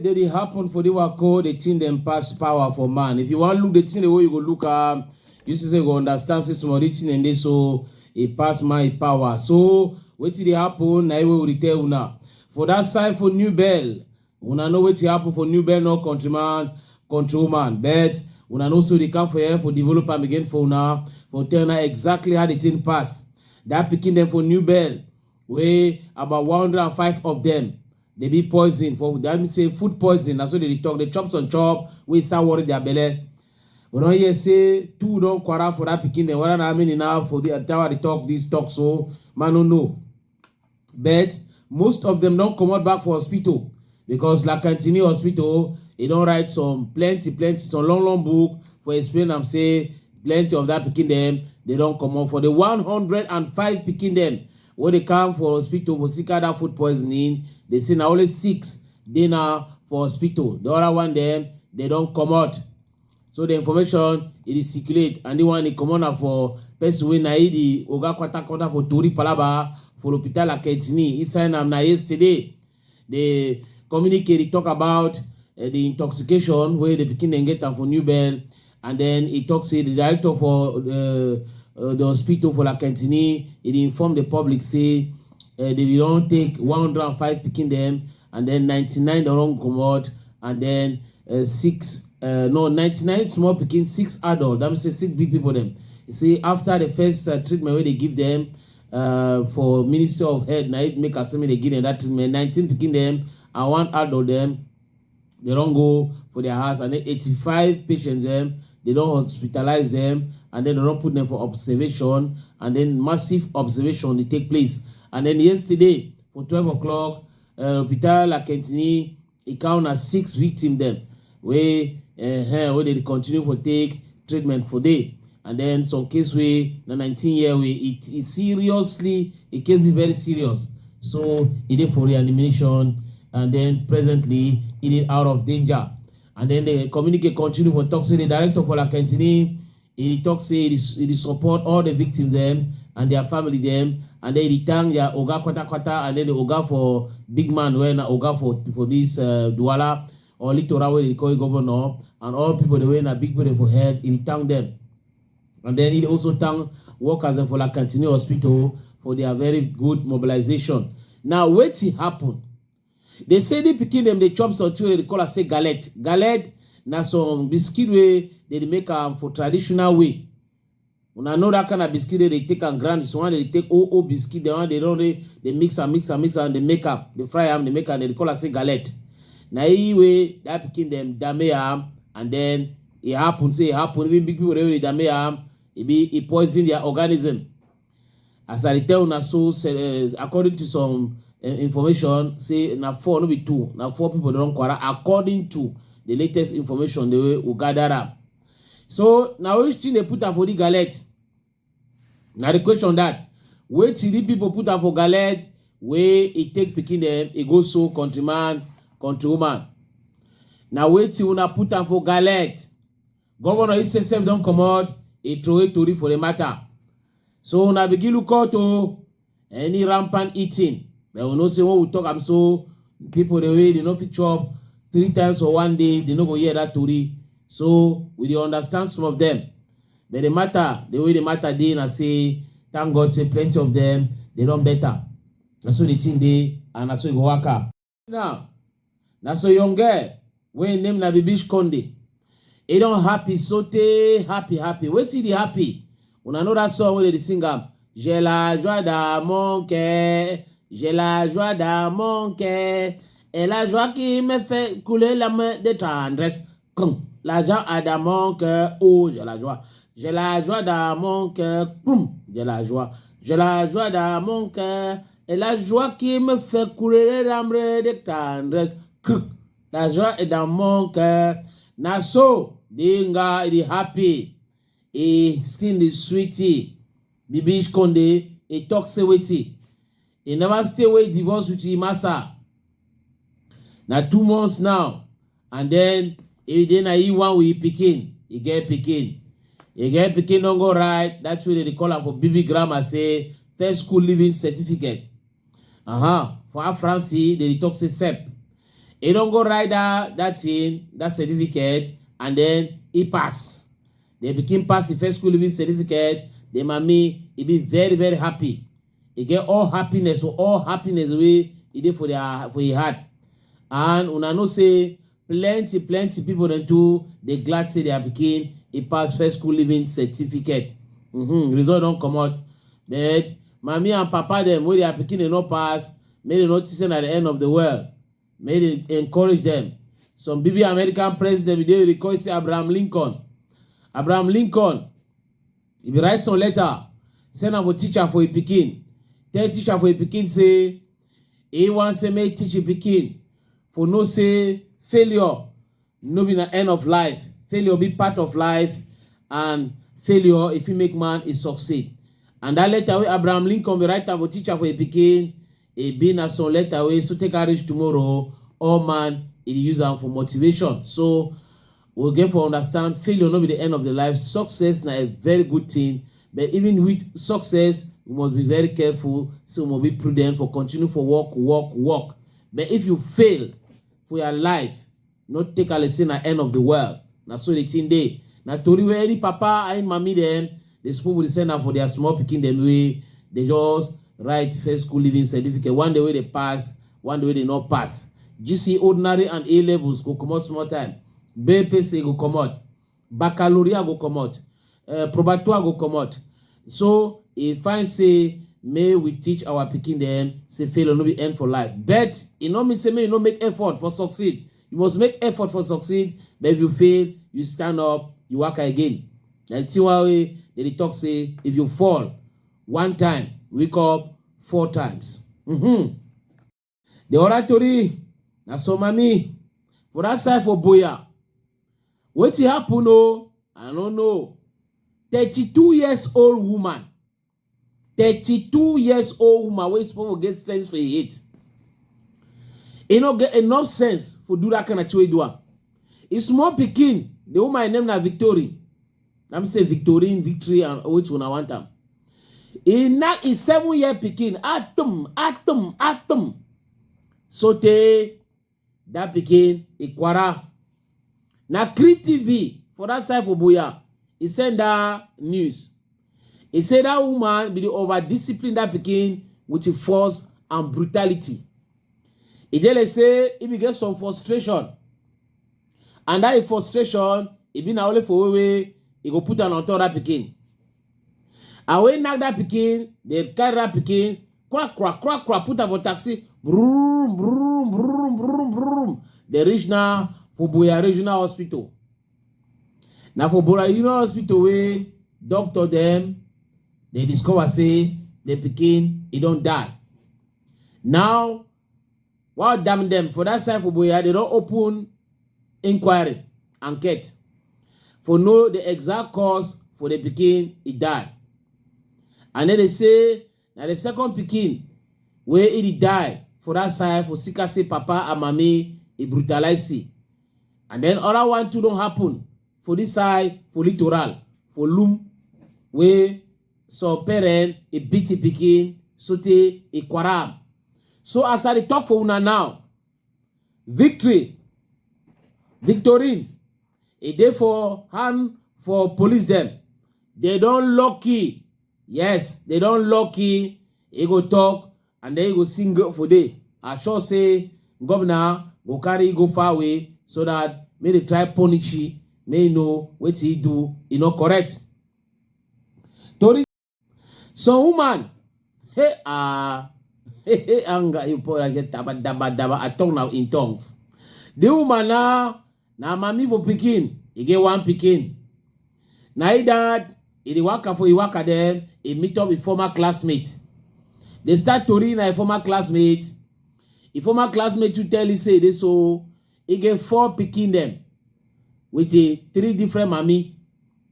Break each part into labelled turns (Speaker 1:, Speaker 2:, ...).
Speaker 1: they happen for the work called the thing them pass power for man. If you want to look the thing the way you go look you see you go understand say some of the thing and they so it pass my power. So what did happen? Now we will tell una. For that side for New Bell, una know what happen for New Bell, no countryman, countrywoman. But una know so they come for here for develop them again for now for tell now exactly how the thing pass. That picking them for New Bell, way about 105 of them. They be poison for that means say food poison. That's what they talk. They chop some chop. We start worrying their belly. We don't hear say two don't quarrel for that picking them. What I mean enough for the tower they talk this talk so man don't know. But most of them don't come out back for hospital because like continue hospital, they don't write some plenty some long book for explain them say plenty of that picking them they don't come out for the 105 picking them when they come for hospital for sick that food poisoning. They say now only 6 they now for hospital. The other one them they don't come out. So the information it is circulate and the one they come out for person when na the oga kwata for Tori Palaba for l'hôpital à Kentini. He signed them yesterday. They communicate, they talk about the intoxication where they begin and get them for New Bell, and then he talks to the director for the hospital for La Kentini. He informed the public say they don't take 105 picking them, and then 99 they don't come out, and then 99 small picking, 6 adult. That means 6 big people them. You see after the first treatment where they give them. For Minister of Health, now it make assembly they give them that treatment. 19 picking them and 1 adult them, they don't go for their house, and then 85 patients them, they don't hospitalize them, and then they don't put them for observation, and then massive observation they take place. And then yesterday for 12 o'clock, Hospital La Kentini, it count as 6 victims them where they continue for take treatment for day. And then some case way, the 19-year way, it seriously, it can be very serious. So it is for reanimation, and then presently it is out of danger. And then the communicate continue for talk to the director for La Kentini. He talks say it support all the victims them and their family them, and then he thank their Oga Kwata, and then the Oga for big man when Oga for this Douala or Littoral where they call it governor, and all people the way in a big way for head, he thank them. And then he also thank workers for La Kentini Hospital for their very good mobilization. Now, what happened? They say they picking them, they chop some they call it say galette. Galette, na some biscuit way they make for traditional way. When I know that kind of biscuit they take and grind, so one they take eto'o biscuit, the one they don't they mix and they make up, they fry them, they make and they call it say galette. Now way that picking them dame and then it happen, even big people they dame it poison their organism. As I tell now, so according to some information, say now 4 no be 2, now 4 people don't quarrel according to the latest information they will gather up. So now which thing they put up for the galette? Now the question that where the people put up for galette, where it take picking them, it goes so countryman, countrywoman. Now wait till una put up for galette. Governor his system don't come out. It throw it to for the matter. So now begin look out to any rampant eating. They will not say what we talk. I'm so people the way they not fit chop 3 times or 1 day, they not go hear that story. So we understand some of them. But the matter, the way the matter they and I say, thank God say plenty of them, they don't better. That's what they think they and that's what go work out. Now, that's a young girl when name na Bibish Konde. He don't happy, saute, happy. Wait till he happy. When I know that song where they sing up, j'ai la joie dans mon cœur, j'ai la joie dans mon cœur, et la joie qui me fait couler la main de tendresse. La joie dans mon cœur, oh j'ai la joie dans mon cœur, j'ai la joie dans mon cœur, et la joie qui me fait couler la main de tendresse. La joie est dans mon cœur. Now so, Dinga is happy. Skin is sweetie. Bibish Konde, he talks with it. He never stay away divorce with his massa. Now 2 months now. And then he one with Pidgin. He get Pidgin. Don't go right. That's what they call him for baby grammar say first school living certificate. For France, they talk say SEP. He don't go write that thing, that certificate, and then he pass. They became pass the first school living certificate. The mommy, he be very, very happy. He get all happiness way he did for his heart. And una know say plenty people then too, they glad say they are became a pass first school living certificate. Result don't come out. But mommy and papa them, where they are picking, they not pass, may they not listen at the end of the world. May they encourage them. Some baby American president, they recall say Abraham Lincoln. Abraham Lincoln, if he write some letter, send am for teacher for a pikin. Tell teacher for a pikin say, he wants to make teacher pikin for no say failure, no be the end of life. Failure be part of life, and failure, if you make man, is succeed. And that letter way Abraham Lincoln be write am for teacher for a pikin, it be na some letter way, so take courage tomorrow, all man, it use them for motivation. So we'll get for understand failure not be the end of the life. Success na a very good thing, but even with success, we must be very careful. So we must be prudent for continue for work. But if you fail for your life, not take a lesson at the end of the world. Now so the thing day. Now to where any papa and mommy them, they supposed to send them for their small picking them way. They just write first school living certificate. One day way they pass, one day way they not pass. GC ordinary and A levels go come out small time. BPC go come out. Baccalaureate go come out. Probatoire go come out. So if I say may we teach our picking them, say failure no be end for life. But it no mean say may you no make effort for succeed. You must make effort for succeed. But if you fail, you stand up, you work again. Like Tiwawe, they talk say if you fall one time, wake up 4 times. The oratory. Na so mami, for that side for Boya, what happen? Oh, I don't know. 32 years old woman, 32 years old woman, we supposed to get sense for it. You know, get enough sense for do that kind of trade do. It's small picking. The woman name na Victory. I'm say Victorine, Victory, and which one I want them. In 7-year picking, atom. So te. That became Ikwara. Now, Crete TV, for that side for Boya, he sent that news. He said that woman be the over-discipline that became with force and brutality. He just say, he get some frustration. And that frustration, he be now only for way, he go put on top that became. And when knock that became, they carry that became, crack, put on for taxi, brum. They reach now for Boya Regional Hospital. Now for Boya Regional Hospital, where doctor them, they discover say the pikin he don't die. Now, what damn them for that side for Boya, they don't open inquiry, enquete, for know the exact cause for the pikin he died. And then they say now the second pikin where he died. For that side, for Sika say papa and mommy, he brutalize. And then other one too don't happen. For this side, for littoral, for loom, where so parent, a beat a pikin, sote, a quaram. So as I talk for una now, Victorine, a day for hand for police them. They don't lucky. Yes, they don't lucky. He go talk. And then he go sing for day. I sure say governor go carry go far away so that may they try punish he, may know what he do, he not correct. Tori, so woman, anger you put like daba. I talk now in tongues. The woman now mommy for pikin, he get one pikin. Now he dad, he work them, he meet up with former classmate. They start to read a former classmate. A former classmate to tell you say this so he get 4 picking them with 3 different mommy.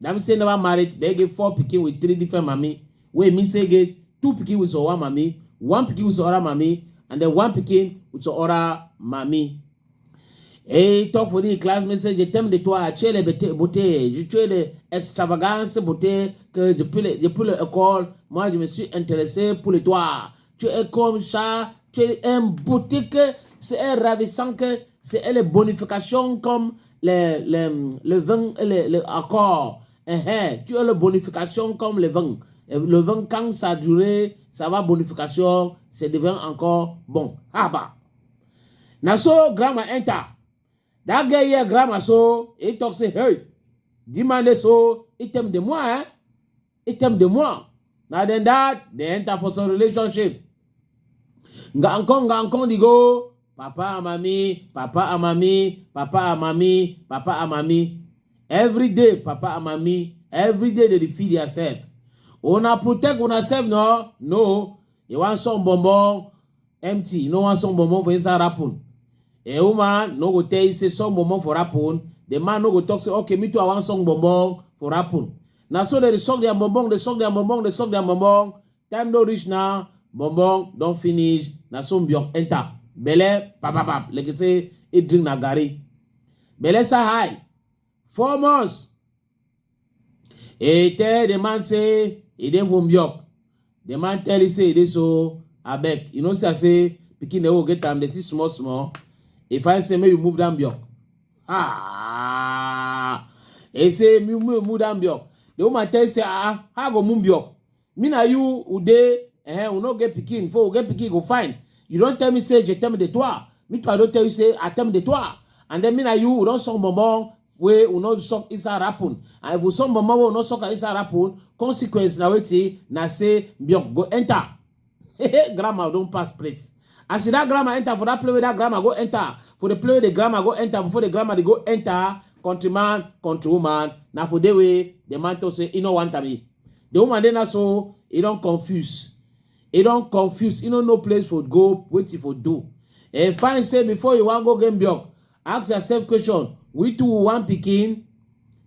Speaker 1: That say never married, they get 4 picking with 3 different mommy. Wait, me say get 2 picking with one mommy, 1 picking with other mommy, and then 1 picking with other mommy. Et talk for the classmate say je t'aime de toi, tu es les beauté, tu es les extravagances beauté que depuis l'école, moi je me suis intéressé pour les toi. Tu es comme ça, tu es un beauté que c'est un ravissant que c'est les bonifications comme le vin et le accord. Tu as les bonifications comme le vin. Le vin, quand ça a duré, ça va bonification, ça devient encore bon. Ah bah. Naso grandma enter. That guy here, grandma so, he talk say, hey, demande so, he t'aime de moi, hein? He t'aime de moi. Now then that, they enter for some relationship. Nga ankon digo, papa a mami, papa a mami, papa a mami, papa a mami. Every day, papa a mami, every day they feed yourself. Una protect una self, no? No. You want some bonbon empty. You don't want some bonbon for inside rapun. A woman no go tell you say some bonbon for rapun. The man no go talk say, okay, me too, I want some bonbon for rapun. Now so they suck their bonbon, they suck their bonbon, they suck their bonbon. Time don't reach now, bonbon don't finish. Now some biok enter. Bele, pap. Like you say, it drink nagari. Bele sa high. 4 months. Et the man say, he didn't from biok. The man tell you say, this so, I beg. You know, say, picking the whole get time, they see small. If I say, maybe you move down biok. He say, me move down biok. The woman tell you say, how go move biok? Me na you, ude, we no get picking, for get picking, go find. You don't tell me, say, je t'aime de toi. Me too, I don't tell you, say, I t'aime de toi. And then me na you, we don't song bonbon, we not suck inside rapun. And if we song bonbon, we not suck inside rapun, consequence na weti, na say, biok, go enter. Grandma don't pass place. And see that grandma enter, for that play with that grandma go enter. For the play with the grandma go enter, before the grandma they go enter, countryman, countrywoman. Now for the way, the man to say, you know want to be. The woman then also, he don't confuse. He don't confuse. He don't know place for go, waiting for do. And fine say before you want go game biok, ask yourself question. We two one picking,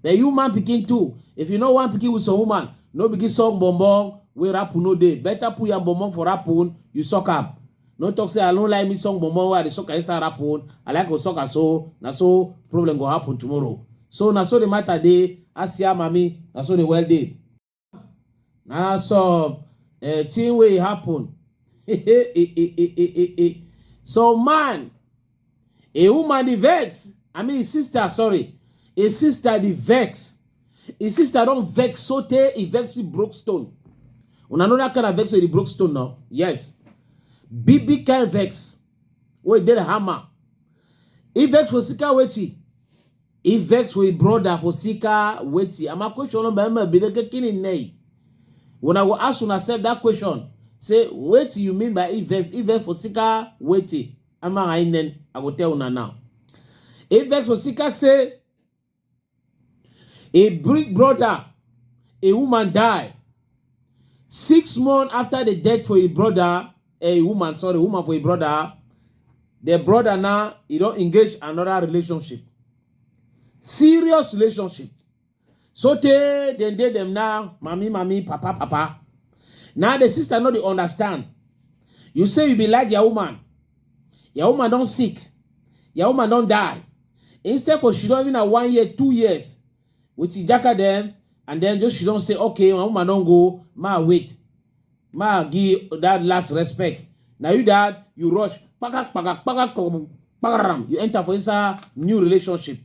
Speaker 1: the human picking too. If you know one picking with some woman, no begin song bonbon, we rapun no day. Better put your bonbon for rapun, you suck up. No talk say I don't like me song bonbon where the sucker inside rapun. I like go sucker so, na so problem go happen tomorrow. So na so the matter day, Asia mami, na so the well day. Na so thing way happen. So man, a woman the vex. I mean his sister, sorry. His sister the vex. His sister don't vex so he vex with broke stone. When I know that kind of vex with the broke stone now. Yes. Big kind of vex. Where did a hammer. He vex for sika weti. He vex for his brother for sika weti. I'm a question on my be the killing nay. When I will ask myself that question, say, what do you mean by event? Event for sika weti. I'm a I will tell you now. Event for sika say, a big brother, a woman die. 6 months after the death for a brother, woman for a brother, the brother now, he don't engage another relationship. Serious relationship. So then they them now, mommy, papa. Now the sister know they understand. You say you be like your woman. Your woman don't sick. Your woman don't die. Instead for she don't even have 1 year, 2 years. With the jacka them, and then just she don't say, okay, my woman don't go, ma wait. Ma give that last respect. Now you that, you rush, you enter for a new relationship.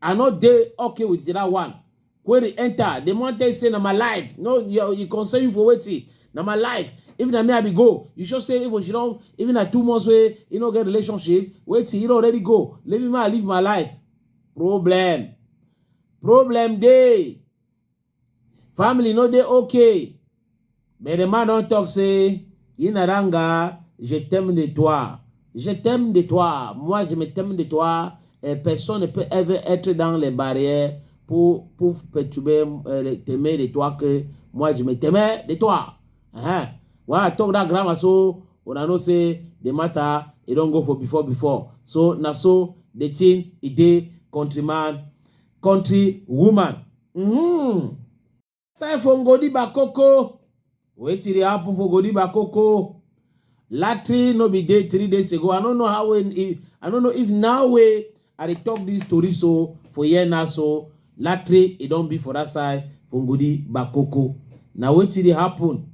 Speaker 1: I know they okay with that one. When they enter, the moment they say, "Na my life," no, you concern you for waiting. Na my life. Even I may be go, you should say if you don't, even at 2 months way, you don't get relationship. Wait till you already go. Let me live my life. Problem day. Family no they okay. But the man don't talk say, Inaranga, je t'aime de toi. Je t'aime de toi. Moi je me t'aime de toi. Et personne ne peut être dans les barrières pour perturber t'aimer de toi que moi je me t'aimais de toi. Why I talk that grammar so when I know say the matter it don't go for before. So na so the thing it dey countryman, country woman. Say for Ngodi Bakoko. Wait till it happen for Ngodi Bakoko. Latri no be day 3 days ago. I don't know how I don't know if now way I talk this story so for year now so latri it don't be for that side for Ngodi Bakoko. Now wait till it happen.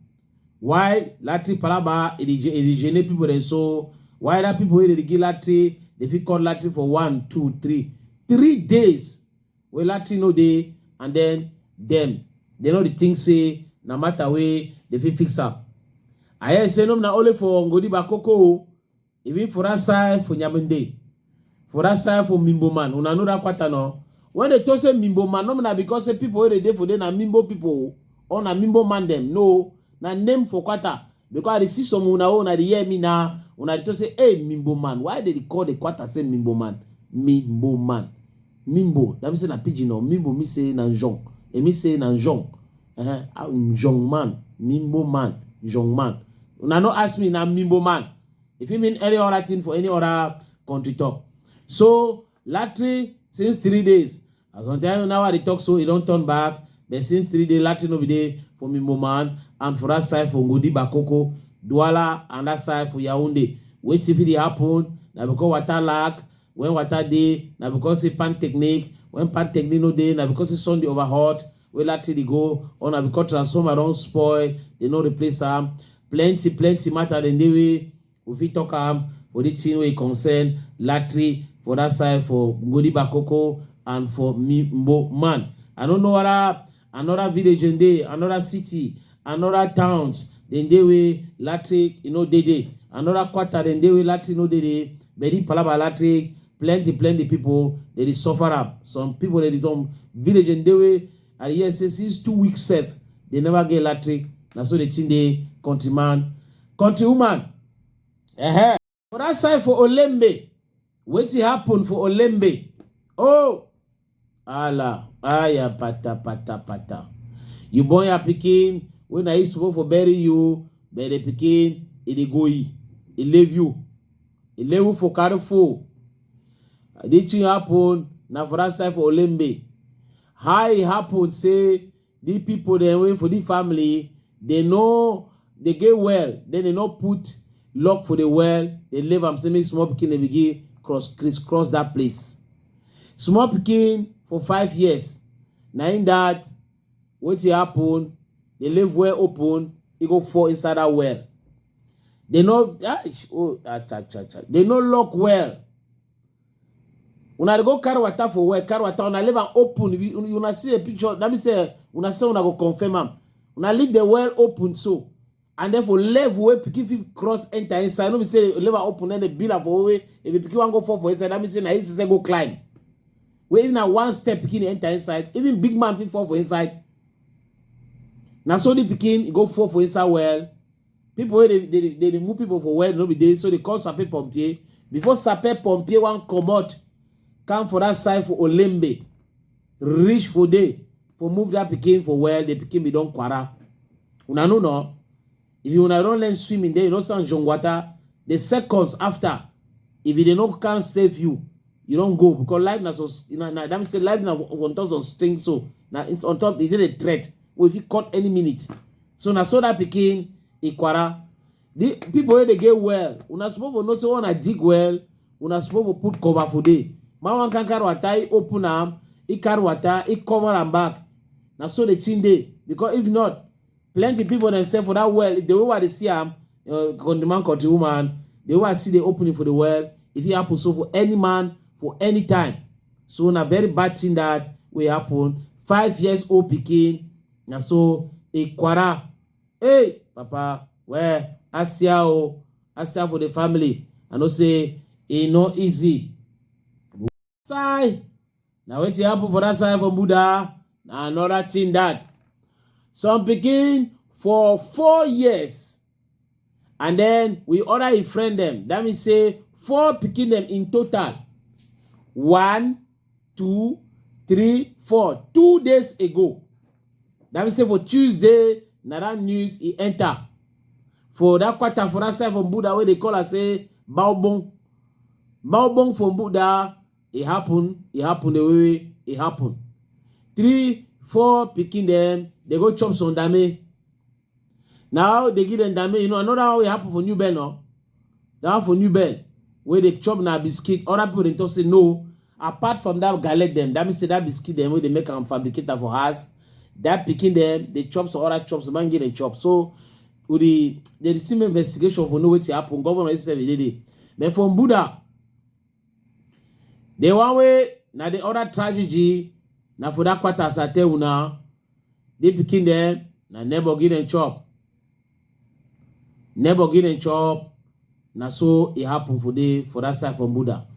Speaker 1: Why latri palaba it is gene people and so why that people they give latri they fit call latrine for 1, 2, 3. 3 days. We latrine no day, and then them. They know the thing say, no matter way, they fit fix up. I hear say no na only for Ngodi Bakoko, even for that side for Nyamende. For that side for Mimbo man. Una know that kwata no. When they talk say Mimbo man, no na because say people where they dey for them na Mimbo people or na Mimbo man them. No, na name for kwata. Because I see some una they hear me now. Una they say, hey Mimbo man. Why did they call the kwata say Mimbo man? Mimbo man. Mimbo. That means na Pidgin no. Mimbo me say na Jong. E me say na Jong. Jong man. Mimbo man. Jong man. Una no ask me na Mimbo man. If you mean any other thing for any other country talk. So, lately, since 3 days, I can tell you now how they talk so, it don't turn back. But since 3 days, lately no be there for Mimbo man, and for that side for Ngodi Bakoko, Douala, and that side for Yaoundé. Wait if it happen, now because water lack, when water day, now because it's pan technique, when pan technique no day, now because it's Sunday overhot, we lately they go, or now because transformer don't spoil, they no replace them. Plenty matter than the way we talk for the thing we concern latry for that side for Ngodi Bakoko and for Mimbo man. I don't know another village in there, another city, another towns, then they way latry, they another quarter, then they way latry, they very palaba latry, plenty people, they suffer up. Some people they don't village in the way, and yes, since 2 weeks safe, they never get latry. That's so they think they countrywoman. For that side for Olembe, what happen for Olembe? Oh, Allah, aya pata. You born your pikin when I used to for bury you, but the pikin it go it leave you for Carrefour. Did you happen now for that side for Olembe? How it happen say the people they wait for the family. They know they get well, then they not put lock for the well. They leave am say make small pikin they begin crisscross that place. Small pikin for 5 years. Now in that, what happen? They leave well open. It go fall inside that well. They no they no lock well. Una they go carry water for well, carry water. Una leave am open. You na see a picture. That means una say una go confirm am. Now leave the well open so, and then for level where pikin cross enter inside. No be say level open and the build for way. If the pikin want go fall for inside, that means say na he say go climb. Where even at one step pikin enter inside, even big man fit fall for inside. Now so the pikin go fall for inside well. People where they remove people for well no be there, so they call sapeur pompier. Before sapeur pompier one come for that side for Olembe, reach for there. For move that pikin for well, the pikin be don kwara. Una know no? If you don't learn swimming there, you don't stand John water. The seconds after, if they don't can't save you, you don't go because life na so. That means life na on top of things so. Now it's on top. It's a threat. Or if you cut any minute, so now so that pikin ikwara. The people where they get well, una supposed to know so wanna dig well. Una supposed to put cover for day. Man one can carry water, open arm, carry water, cover and back. Now so the thing day, because if not, plenty people themselves for that well, if they want to see them, country woman, they want to see the opening for the well. If it happens so for any man, for any time. So na very bad thing that will happen. 5 years old pikin, na so a kwara. Hey, papa, where Asia for the family. I know say it not easy. Side. Now what happen for that side for Buddha? Another thing that some pikin for 4 years, and then we order a friend them. That means say 4 pikin them in total. 1, 2, 3, 4. 2 days ago. That means say for Tuesday, now that news it enter. For that quarter for that side from Buddha where they call us say Baobong. Baobong from Buddha, it happened the way it happened. 3, 4 picking them, they go chop some dame. Now they give them dame. You know, another how it happen for New Bell, no? That one for New Bell, where they chop na biscuit. Other people they talk say no. Apart from that galette them, that means say that biscuit them where they make a fabricator for us. That picking them, they chop some other chops, the man get a chop. So with the receive investigation for know what happen. Governor is every day. But from Buddha, The one way na the other tragedy na for that quarter as I tell una, they pikin them na neighbor give them chop. Neighbor give them chop. Na so it happen for that side from Buddha.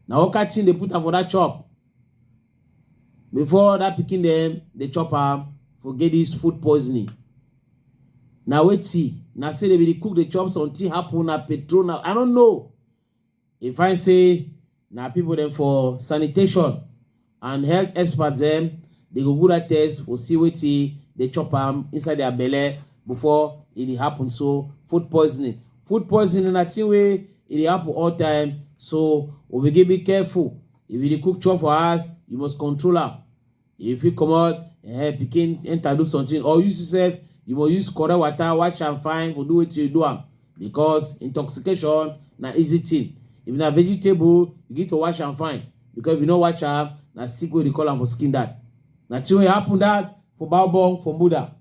Speaker 1: Now what catching they put her for that chop. Before that picking them, they chop her for get this food poisoning. Now wait see. Now say they will cook the chops until happen na petrol. Now I don't know. If I say now people them for sanitation and health experts them, they go good at test for see what see they chop them inside their belly before it happen. So food poisoning. Food poisoning na thing way it happen all time. So we will be careful. If you cook chop for us, you must control her. If you come out, begin enter do something, or use yourself, you must use correct water, wash and fine, for do what you do. Because intoxication na easy thing. If na vegetable, you get to wash and fine. Because if you don't wash her, na sick way they call them for skin that. Na thing way happen that for Baobong, for Buddha.